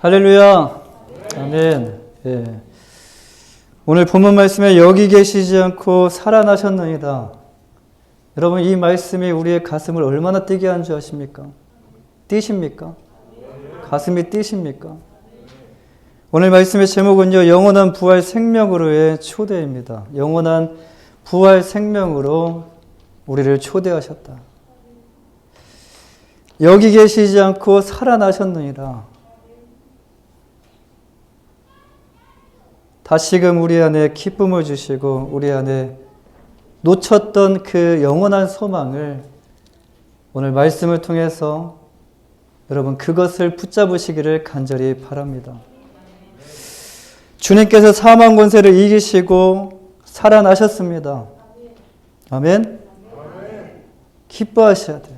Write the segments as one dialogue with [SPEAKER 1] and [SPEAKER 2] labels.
[SPEAKER 1] 할렐루야. 아멘. 예. 오늘 본문 말씀에 여기 계시지 않고 살아나셨느니라. 여러분, 이 말씀이 우리의 가슴을 얼마나 뛰게 하는 줄 아십니까? 뛰십니까? 가슴이 뛰십니까? 오늘 말씀의 제목은요, 영원한 부활 생명으로의 초대입니다. 영원한 부활 생명으로 우리를 초대하셨다. 여기 계시지 않고 살아나셨느니라. 다시금 우리 안에 기쁨을 주시고 우리 안에 놓쳤던 그 영원한 소망을 오늘 말씀을 통해서 여러분 그것을 붙잡으시기를 간절히 바랍니다. 주님께서 사망 권세를 이기시고 살아나셨습니다. 아멘? 기뻐하셔야 돼요.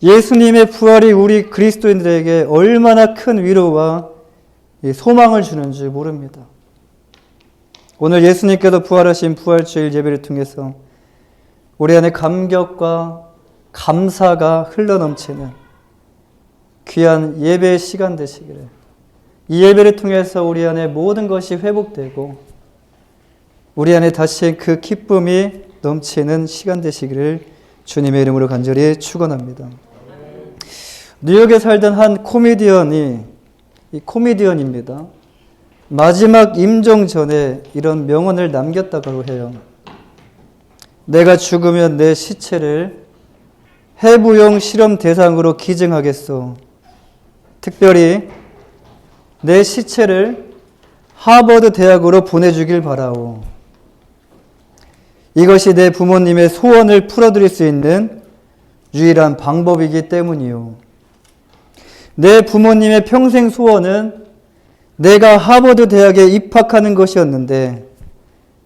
[SPEAKER 1] 예수님의 부활이 우리 그리스도인들에게 얼마나 큰 위로와 소망을 주는지 모릅니다. 오늘 예수님께서 부활하신 부활주일 예배를 통해서 우리 안에 감격과 감사가 흘러넘치는 귀한 예배의 시간 되시기를, 이 예배를 통해서 우리 안에 모든 것이 회복되고 우리 안에 다시 그 기쁨이 넘치는 시간 되시기를 주님의 이름으로 간절히 축원합니다. 뉴욕에 살던 한 코미디언입니다. 마지막 임종 전에 이런 명언을 남겼다고 해요. 내가 죽으면 내 시체를 해부용 실험 대상으로 기증하겠소. 특별히 내 시체를 하버드 대학으로 보내주길 바라오. 이것이 내 부모님의 소원을 풀어드릴 수 있는 유일한 방법이기 때문이요. 내 부모님의 평생 소원은 내가 하버드 대학에 입학하는 것이었는데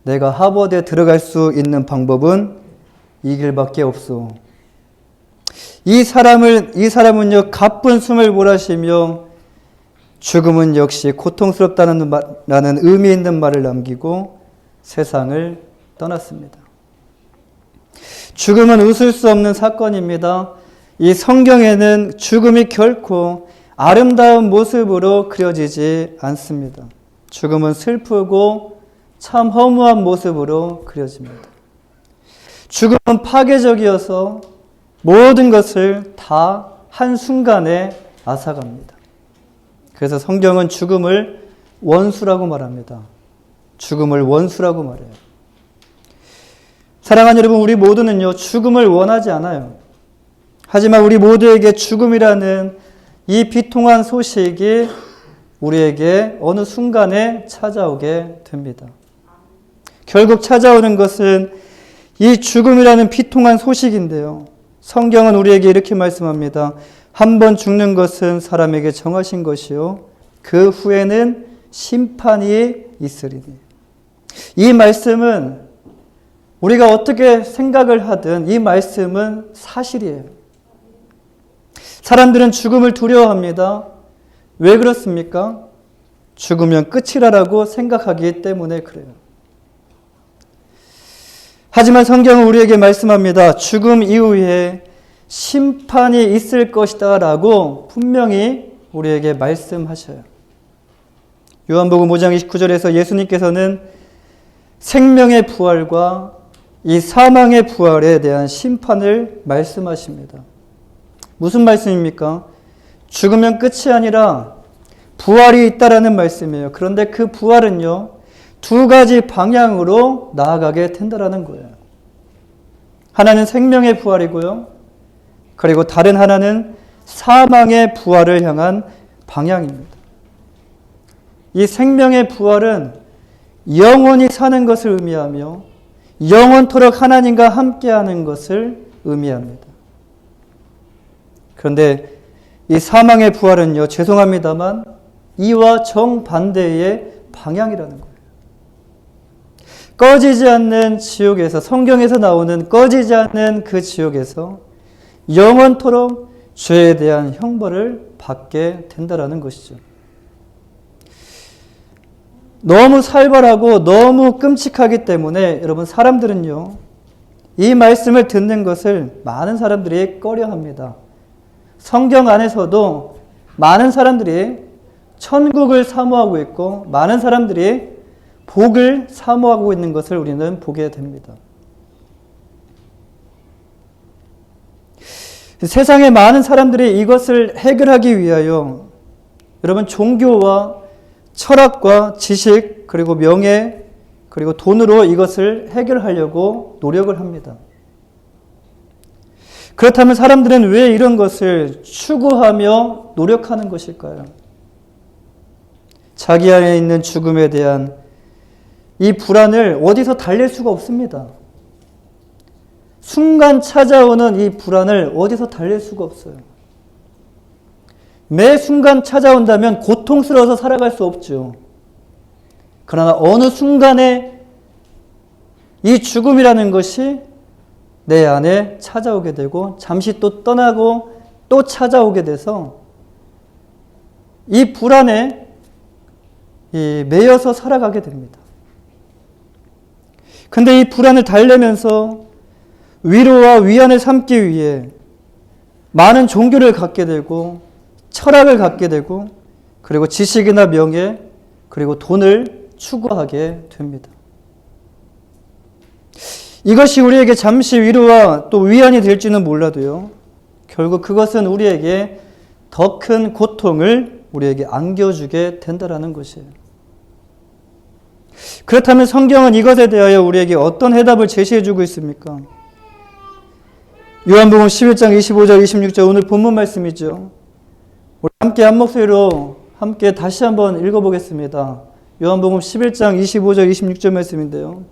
[SPEAKER 1] 내가 하버드에 들어갈 수 있는 방법은 이 길밖에 없소. 이 사람은요, 가쁜 숨을 몰아쉬며 죽음은 역시 고통스럽다는 라는 의미 있는 말을 남기고 세상을 떠났습니다. 죽음은 웃을 수 없는 사건입니다. 이 성경에는 죽음이 결코 아름다운 모습으로 그려지지 않습니다. 죽음은 슬프고 참 허무한 모습으로 그려집니다. 죽음은 파괴적이어서 모든 것을 다 한순간에 앗아갑니다. 그래서 성경은 죽음을 원수라고 말합니다. 죽음을 원수라고 말해요. 사랑하는 여러분, 우리 모두는요, 죽음을 원하지 않아요. 하지만 우리 모두에게 죽음이라는 이 비통한 소식이 우리에게 어느 순간에 찾아오게 됩니다. 결국 찾아오는 것은 이 죽음이라는 비통한 소식인데요. 성경은 우리에게 이렇게 말씀합니다. 한 번 죽는 것은 사람에게 정하신 것이요, 그 후에는 심판이 있으리니. 이 말씀은 우리가 어떻게 생각을 하든 이 말씀은 사실이에요. 사람들은 죽음을 두려워합니다. 왜 그렇습니까? 죽으면 끝이라고 생각하기 때문에 그래요. 하지만 성경은 우리에게 말씀합니다. 죽음 이후에 심판이 있을 것이다 라고 분명히 우리에게 말씀하셔요. 요한복음 5장 29절에서 예수님께서는 생명의 부활과 이 사망의 부활에 대한 심판을 말씀하십니다. 무슨 말씀입니까? 죽으면 끝이 아니라 부활이 있다라는 말씀이에요. 그런데 그 부활은요, 두 가지 방향으로 나아가게 된다라는 거예요. 하나는 생명의 부활이고요, 그리고 다른 하나는 사망의 부활을 향한 방향입니다. 이 생명의 부활은 영원히 사는 것을 의미하며 영원토록 하나님과 함께하는 것을 의미합니다. 그런데 이 사망의 부활은요, 죄송합니다만 이와 정반대의 방향이라는 거예요. 꺼지지 않는 지옥에서, 성경에서 나오는 꺼지지 않는 그 지옥에서 영원토록 죄에 대한 형벌을 받게 된다라는 것이죠. 너무 살벌하고 너무 끔찍하기 때문에 여러분, 사람들은요, 이 말씀을 듣는 것을 많은 사람들이 꺼려합니다. 성경 안에서도 많은 사람들이 천국을 사모하고 있고 많은 사람들이 복을 사모하고 있는 것을 우리는 보게 됩니다. 세상의 많은 사람들이 이것을 해결하기 위하여 여러분 종교와 철학과 지식 그리고 명예 그리고 돈으로 이것을 해결하려고 노력을 합니다. 그렇다면 사람들은 왜 이런 것을 추구하며 노력하는 것일까요? 자기 안에 있는 죽음에 대한 이 불안을 어디서 달랠 수가 없습니다. 순간 찾아오는 이 불안을 어디서 달랠 수가 없어요. 매 순간 찾아온다면 고통스러워서 살아갈 수 없죠. 그러나 어느 순간에 이 죽음이라는 것이 내 안에 찾아오게 되고 잠시 또 떠나고 또 찾아오게 돼서 이 불안에 매여서 살아가게 됩니다. 근데 이 불안을 달래면서 위로와 위안을 삼기 위해 많은 종교를 갖게 되고 철학을 갖게 되고 그리고 지식이나 명예 그리고 돈을 추구하게 됩니다. 이것이 우리에게 잠시 위로와 또 위안이 될지는 몰라도요. 결국 그것은 우리에게 더 큰 고통을 우리에게 안겨주게 된다는 것이에요. 그렇다면 성경은 이것에 대하여 우리에게 어떤 해답을 제시해주고 있습니까? 요한복음 11장 25절 26절 오늘 본문 말씀이죠. 우리 함께 한 목소리로 함께 다시 한번 읽어보겠습니다. 요한복음 11장 25절 26절 말씀인데요.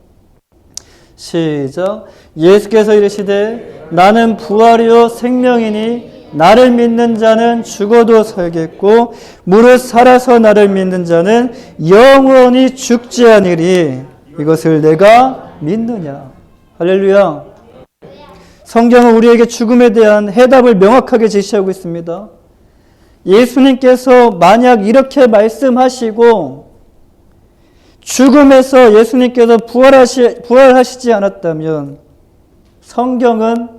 [SPEAKER 1] 시작. 예수께서 이르시되 나는 부활이요 생명이니 나를 믿는 자는 죽어도 살겠고 무릇 살아서 나를 믿는 자는 영원히 죽지 아니리 이것을 내가 믿느냐. 할렐루야. 성경은 우리에게 죽음에 대한 해답을 명확하게 제시하고 있습니다. 예수님께서 만약 이렇게 말씀하시고 죽음에서 예수님께서 부활하시지 않았다면 성경은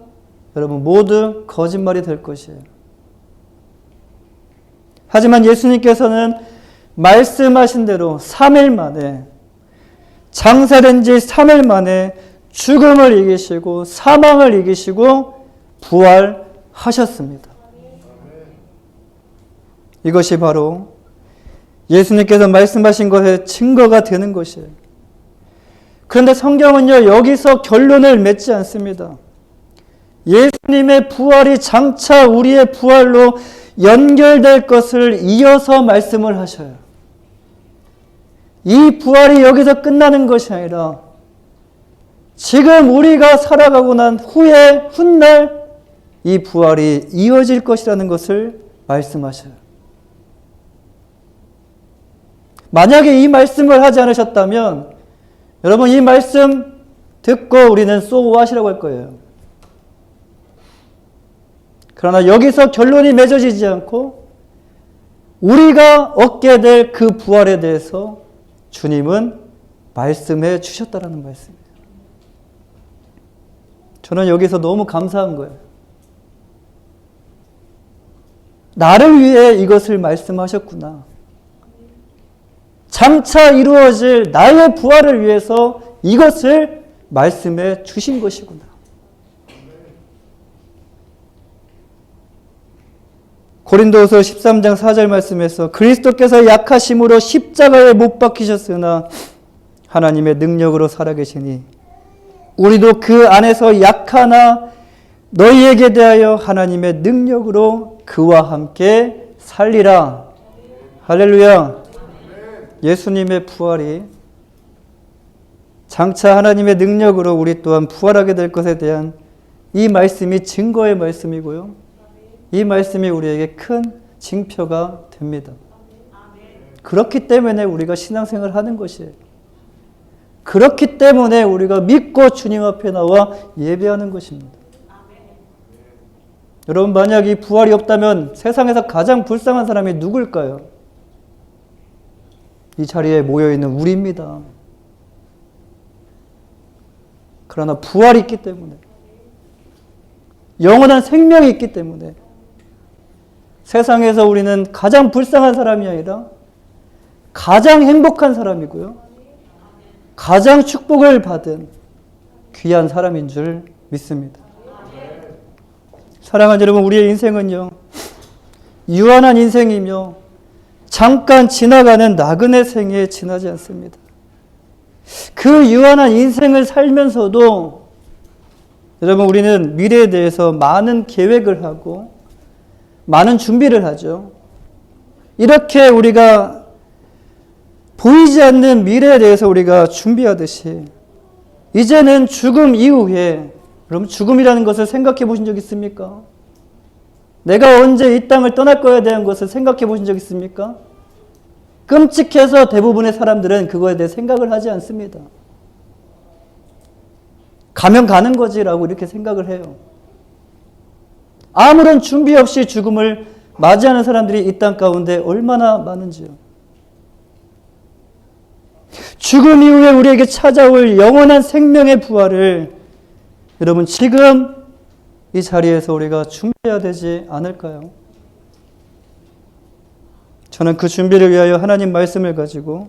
[SPEAKER 1] 여러분 모두 거짓말이 될 것이에요. 하지만 예수님께서는 말씀하신 대로 3일 만에 장사된 지 3일 만에 죽음을 이기시고 사망을 이기시고 부활하셨습니다. 이것이 바로 예수님께서 말씀하신 것의 증거가 되는 것이에요. 그런데 성경은요, 여기서 결론을 맺지 않습니다. 예수님의 부활이 장차 우리의 부활로 연결될 것을 이어서 말씀을 하셔요. 이 부활이 여기서 끝나는 것이 아니라 지금 우리가 살아가고 난 후에 훗날 이 부활이 이어질 것이라는 것을 말씀하셔요. 만약에 이 말씀을 하지 않으셨다면 여러분 이 말씀 듣고 우리는 so what이라고 할 거예요. 그러나 여기서 결론이 맺어지지 않고 우리가 얻게 될 그 부활에 대해서 주님은 말씀해 주셨다라는 말씀입니다. 저는 여기서 너무 감사한 거예요. 나를 위해 이것을 말씀하셨구나. 장차 이루어질 나의 부활을 위해서 이것을 말씀해 주신 것이구나. 고린도후서 13장 4절 말씀에서 그리스도께서 약하심으로 십자가에 못 박히셨으나 하나님의 능력으로 살아계시니 우리도 그 안에서 약하나 너희에게 대하여 하나님의 능력으로 그와 함께 살리라. 할렐루야. 예수님의 부활이 장차 하나님의 능력으로 우리 또한 부활하게 될 것에 대한 이 말씀이 증거의 말씀이고요. 이 말씀이 우리에게 큰 징표가 됩니다. 그렇기 때문에 우리가 신앙생활을 하는 것이에요. 그렇기 때문에 우리가 믿고 주님 앞에 나와 예배하는 것입니다. 여러분 만약 이 부활이 없다면 세상에서 가장 불쌍한 사람이 누굴까요? 이 자리에 모여있는 우리입니다. 그러나 부활이 있기 때문에 영원한 생명이 있기 때문에 세상에서 우리는 가장 불쌍한 사람이 아니라 가장 행복한 사람이고요. 가장 축복을 받은 귀한 사람인 줄 믿습니다. 사랑하는 여러분, 우리의 인생은요, 유한한 인생이며 잠깐 지나가는 나그네 생에 지나지 않습니다. 그 유한한 인생을 살면서도 여러분, 우리는 미래에 대해서 많은 계획을 하고 많은 준비를 하죠. 이렇게 우리가 보이지 않는 미래에 대해서 우리가 준비하듯이 이제는 죽음 이후에, 여러분, 죽음이라는 것을 생각해 보신 적 있습니까? 내가 언제 이 땅을 떠날 거에 대한 것을 생각해 보신 적 있습니까? 끔찍해서 대부분의 사람들은 그거에 대해 생각을 하지 않습니다. 가면 가는 거지라고 이렇게 생각을 해요. 아무런 준비 없이 죽음을 맞이하는 사람들이 이 땅 가운데 얼마나 많은지요. 죽음 이후에 우리에게 찾아올 영원한 생명의 부활을 여러분, 지금 이 자리에서 우리가 준비해야 되지 않을까요? 저는 그 준비를 위하여 하나님 말씀을 가지고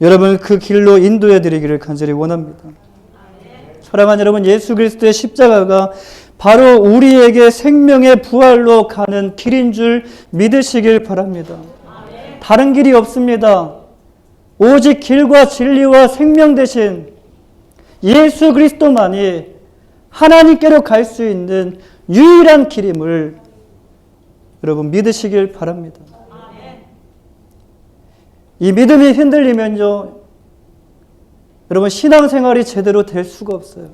[SPEAKER 1] 여러분을 그 길로 인도해 드리기를 간절히 원합니다. 사랑하는 여러분, 예수 그리스도의 십자가가 바로 우리에게 생명의 부활로 가는 길인 줄 믿으시길 바랍니다. 다른 길이 없습니다. 오직 길과 진리와 생명 되신 예수 그리스도만이 하나님께로 갈 수 있는 유일한 길임을 여러분 믿으시길 바랍니다. 이 믿음이 흔들리면요, 여러분, 신앙생활이 제대로 될 수가 없어요.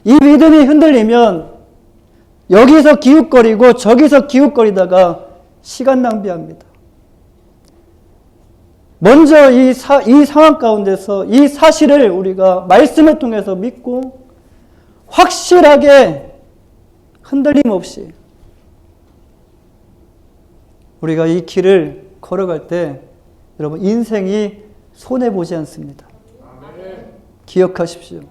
[SPEAKER 1] 이 믿음이 흔들리면 여기서 기웃거리고 저기서 기웃거리다가 시간 낭비합니다. 먼저 이 상황 가운데서 이 사실을 우리가 말씀을 통해서 믿고 확실하게 흔들림 없이 우리가 이 길을 걸어갈 때 여러분, 인생이 손해보지 않습니다. 기억하십시오.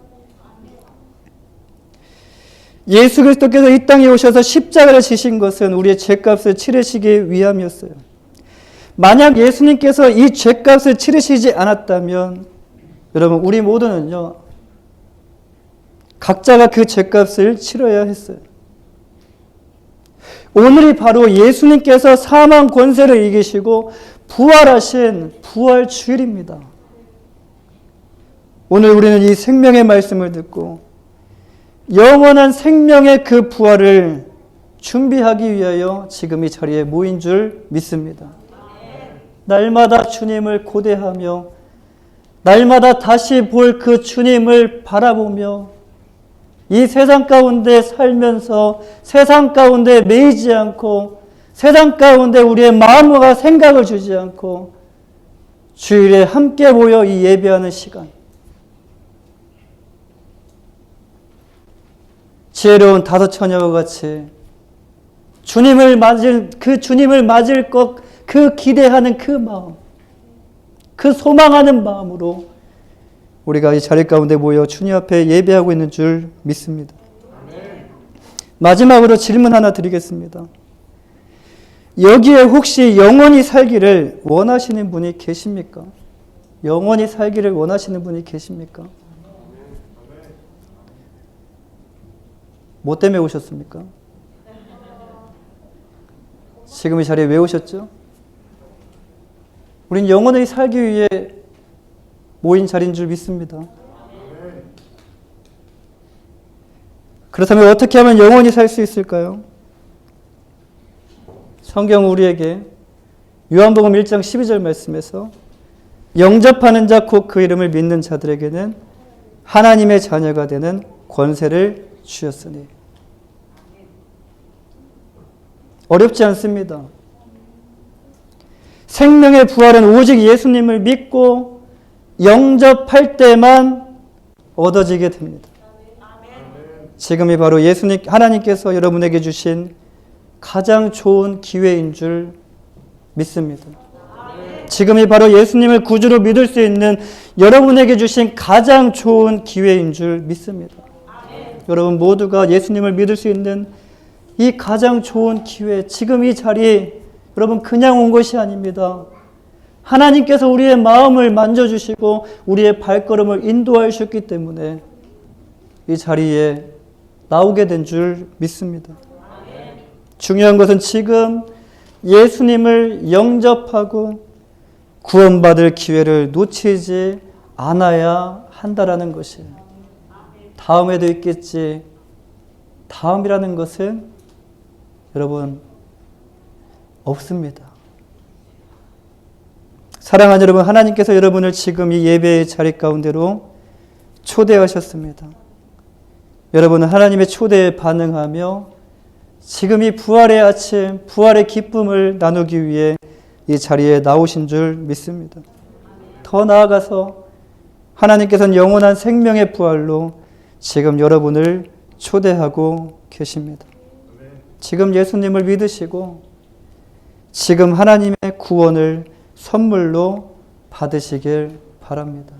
[SPEAKER 1] 예수 그리스도께서 이 땅에 오셔서 십자가를 지신 것은 우리의 죄값을 치르시기 위함이었어요. 만약 예수님께서 이 죄값을 치르시지 않았다면 여러분, 우리 모두는요, 각자가 그 죄값을 치러야 했어요. 오늘이 바로 예수님께서 사망 권세를 이기시고 부활하신 부활주일입니다. 오늘 우리는 이 생명의 말씀을 듣고 영원한 생명의 그 부활을 준비하기 위하여 지금 이 자리에 모인 줄 믿습니다. 날마다 주님을 고대하며 날마다 다시 볼 그 주님을 바라보며 이 세상 가운데 살면서 세상 가운데 매이지 않고 세상 가운데 우리의 마음과 생각을 주지 않고 주일에 함께 모여 이 예배하는 시간, 지혜로운 다섯 처녀와 같이 주님을 맞을 것, 그 기대하는 그 마음, 그 소망하는 마음으로 우리가 이 자리 가운데 모여 주님 앞에 예배하고 있는 줄 믿습니다. 마지막으로 질문 하나 드리겠습니다. 여기에 혹시 영원히 살기를 원하시는 분이 계십니까? 영원히 살기를 원하시는 분이 계십니까? 뭐 때문에 오셨습니까? 지금 이 자리에 왜 오셨죠? 우린 영원히 살기 위해 모인 자리인 줄 믿습니다. 그렇다면 어떻게 하면 영원히 살 수 있을까요? 성경 우리에게 요한복음 1장 12절 말씀에서 영접하는 자 곧 그 이름을 믿는 자들에게는 하나님의 자녀가 되는 권세를 주셨으니. 어렵지 않습니다. 생명의 부활은 오직 예수님을 믿고 영접할 때만 얻어지게 됩니다. 지금이 바로 예수님, 하나님께서 여러분에게 주신 가장 좋은 기회인 줄 믿습니다. 지금이 바로 예수님을 구주로 믿을 수 있는 여러분에게 주신 가장 좋은 기회인 줄 믿습니다. 여러분 모두가 예수님을 믿을 수 있는 이 가장 좋은 기회, 지금 이 자리에 여러분 그냥 온 것이 아닙니다. 하나님께서 우리의 마음을 만져주시고 우리의 발걸음을 인도하셨기 때문에 이 자리에 나오게 된 줄 믿습니다. 중요한 것은 지금 예수님을 영접하고 구원받을 기회를 놓치지 않아야 한다라는 것이에요. 다음에도 있겠지. 다음이라는 것은 여러분 없습니다. 사랑하는 여러분, 하나님께서 여러분을 지금 이 예배의 자리 가운데로 초대하셨습니다. 여러분은 하나님의 초대에 반응하며 지금 이 부활의 아침, 부활의 기쁨을 나누기 위해 이 자리에 나오신 줄 믿습니다. 더 나아가서 하나님께서는 영원한 생명의 부활로 지금 여러분을 초대하고 계십니다. 지금 예수님을 믿으시고 지금 하나님의 구원을 선물로 받으시길 바랍니다.